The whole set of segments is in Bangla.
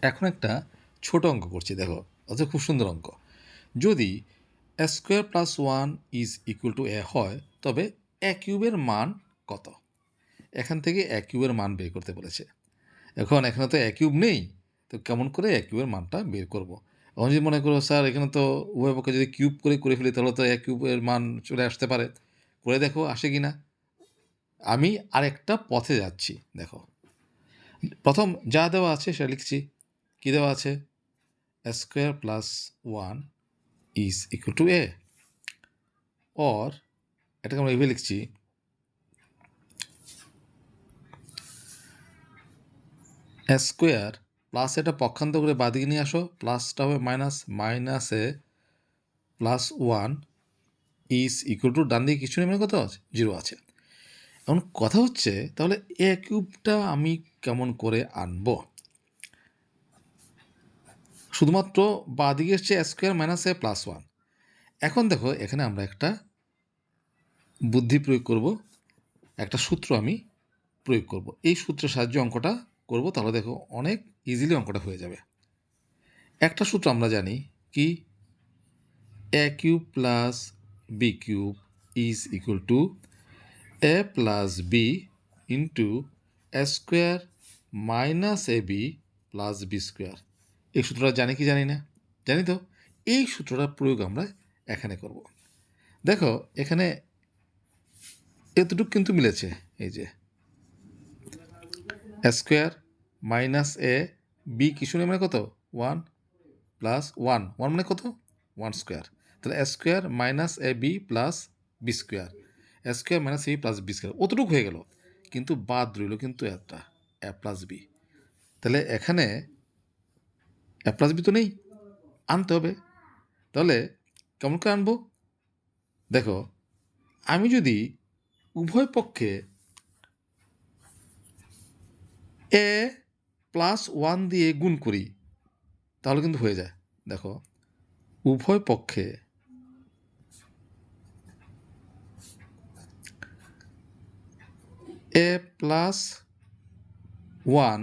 এখন একটা ছোট অঙ্ক করছি, দেখো অথচ খুব সুন্দর অঙ্ক। যদি A square plus one is equal to A হয়, তবে এ কিউবের মান কত? এখান থেকে এ কিউবের মান বের করতে বলেছে। এখন এখানে তো এ কিউব নেই, তো কেমন করে এ কিউবের মানটা বের করব? এখন যদি মনে করো স্যার এখানে তো উভয় পক্ষে যদি কিউব করে ফেলি, তাহলে তো এ কিউবের মান চলে আসতে পারে। করে দেখো আসে কি না। আমি আরেকটা পথে যাচ্ছি, দেখো। প্রথম যা দেওয়া আছে সেটা লিখছি। কী দেওয়া আছে? A square plus one is equal to A, or এটাকে আমরা এভাবে লিখছি, এ স্কোয়ার প্লাস এটা পক্ষান্তর করে বাদিকে নিয়ে আসো, প্লাসটা হবে মাইনাস, মাইনাসে plus one is equal to, ডান দিকে কিছু নেই, মানে কত আছে? জিরো আছে। এখন কথা হচ্ছে তাহলে এ কিউবটা আমি কেমন করে আনবো? শুধুমাত্র বাদিকে এসছে এ স্কোয়ার মাইনাস এ প্লাস ওয়ান। এখন দেখো এখানে আমরা একটা বুদ্ধি প্রয়োগ করব, একটা সূত্র আমি প্রয়োগ করব। এই সূত্রের সাহায্যে অঙ্কটা করব, তাহলে দেখো অনেক ইজিলি অঙ্কটা হয়ে যাবে। একটা সূত্র আমরা জানি কি, A cube plus B cube is equal to A plus B into A square minus A B plus B square. এই সূত্রটা জানি কি জানি না? জানি তো। এই সূত্রটার প্রয়োগ আমরা এখানে করব। দেখো এখানে এতটুকু কিন্তু মিলেছে, এই যে এ স্কোয়ার মাইনাস এ বি কিছু নেই, মানে কত? ওয়ান প্লাস ওয়ান, ওয়ান মানে কত? One square. তাহলে এ square minus A B plus B square, A square minus A B plus B square, অতটুকু হয়ে গেল। কিন্তু বাদ রইল কিন্তু একটা, এ প্লাস বি। তাহলে এখানে এ প্লাস বি তো নেই, আনতে হবে। তাহলে কেমন করে আনবো? দেখো আমি যদি উভয় পক্ষে এ প্লাস ওয়ান দিয়ে গুণ করি, তাহলে কিন্তু হয়ে যায়। দেখো উভয় পক্ষে এ প্লাস ওয়ান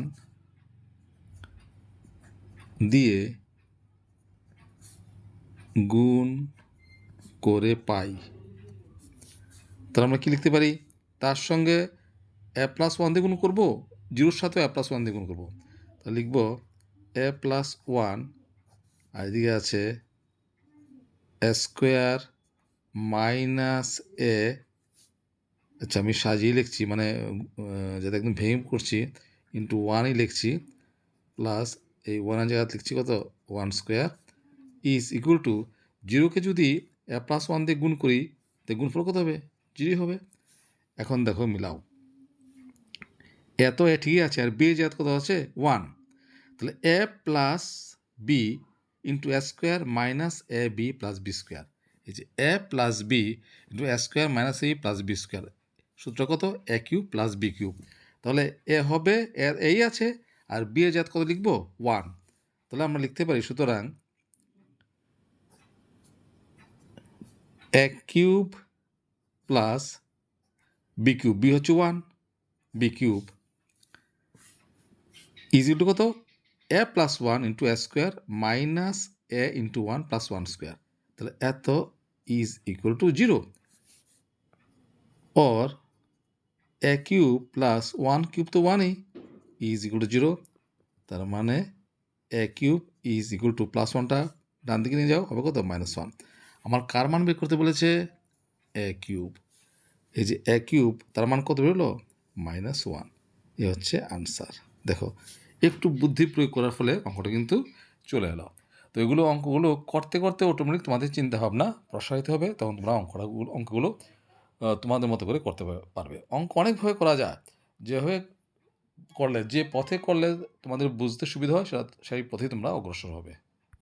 দিয়ে গুণ করে পাই, তাহলে আমরা কী লিখতে পারি? তার সঙ্গে এ প্লাস ওয়ান দিয়ে গুণ করবো, জিরোর সাথেও এ প্লাস ওয়ান দিয়ে গুণ করবো। তাহলে লিখব এ প্লাস ওয়ান, আর এদিকে আছে এ স্কোয়ার মাইনাস এ, আচ্ছা আমি সাজিয়ে লিখছি, মানে যাতে একদম ভেঙে করছি, ইন্টু ওয়ানই লিখছি, প্লাস এই ওয়ানের জায়গায় লিখছি কত? One square is equal to, জিরোকে যদি এ প্লাস ওয়ান দিয়ে গুণ করি, তো গুণফল কত হবে? জিরোই হবে। এখন দেখো মিলাও, এত এ ঠিকই আছে, আর বি এর জায়গায় কত আছে? ওয়ান। তাহলে এ plus B into A square minus A B plus B square, এই যে এ plus B into A square minus A plus B square, সূত্র কত? এ কিউব প্লাস বি কিউব। তাহলে এ হবে, এর এই আছে, আর বি এর জাত কত লিখবো? ওয়ান। তাহলে আমরা লিখতে পারি, সুতরাং A cube plus B cube, B হচ্ছে one, B cube is equal to কত? A plus one into A square minus A into one plus one square. তাহলে এত is equal to zero, or A cube plus one cube তো ওয়ানই, ইজ ইকুয়াল টু জিরো। তার মানে A cube is equal to, plus ওয়ানটা ডান দিকে নিয়ে যাও, হবে কত? Minus one. আমার কার মান বের করতে বলেছে? এ কিউব। এই যে এ কিউব, তার মান কত বেরোলো? Minus one. এ হচ্ছে আনসার। দেখো একটু বুদ্ধি প্রয়োগ করার ফলে অঙ্কটা কিন্তু চলে এলো। তো এগুলো অঙ্কগুলো করতে করতে অটোমেটিক তোমাদের চিন্তাভাবনা প্রসারিত হবে, তখন তোমরা অঙ্কগুলো তোমাদের মতো করে করতে পারবে। অঙ্ক অনেকভাবে করা যায়, যেভাবে করলে, যে পথে করলে তোমাদের বুঝতে সুবিধা হয়, সেই পথেই তোমরা অগ্রসর হবে।